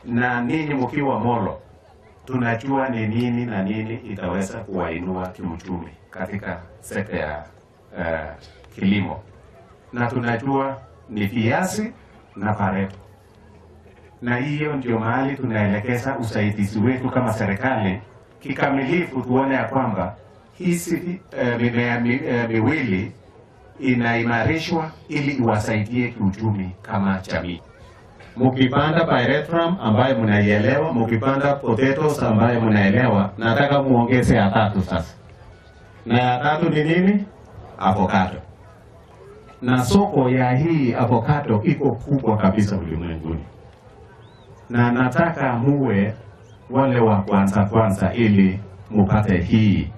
Na ninyi mkiwa Molo, tunajua ni nini na nini itaweza kuwainua kiuchumi katika sekta ya kilimo, na tunajua ni viazi na pareto, na hiyo ndio mahali tunaelekeza usaidizi wetu kama serikali kikamilifu, tuone ya kwamba hizi mimea miwili inaimarishwa ili iwasaidie kiuchumi kama jamii. Mukipanda pyrethrum ambaye mnaielewa, mukipanda potatoes ambaye mnaelewa, nataka muongeze ya tatu sasa. Na ya tatu ni nini? Avocado. Na soko ya hii avocado iko kubwa kabisa ulimwenguni. Na nataka muwe wale wa kwanza ili mupate hii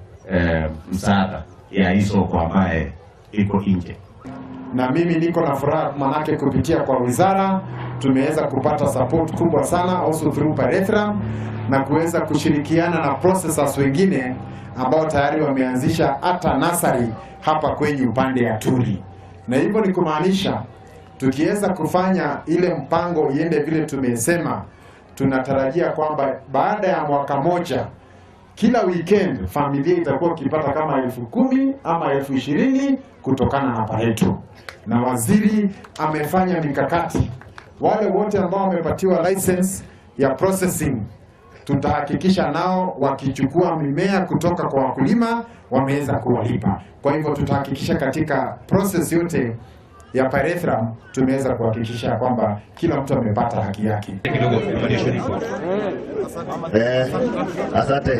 msaada ya hii soko ambaye iko nje. Na mimi niko na furaha manake kupitia kwa wizara tumeweza kupata support kubwa sana also through pyrethrum, na kuweza kushirikiana na processors wengine ambao tayari wameanzisha hata nursery hapa kwenye upande ya Turi. Na hivyo ni kumaanisha tukiweza kufanya ile mpango iende vile tumesema, tunatarajia kwamba baada ya mwaka moja kila weekend familia itakuwa ikipata kama 10,000 ama 20,000 kutokana na pareto. Na waziri amefanya mikakati, wale wote ambao wamepatiwa license ya processing tutahakikisha nao wakichukua mimea kutoka kwa wakulima wameweza kuwalipa. Kwa hivyo tutahakikisha katika process yote ya pyrethrum tumeweza kuhakikisha kwamba kila mtu amepata haki yake. Asante.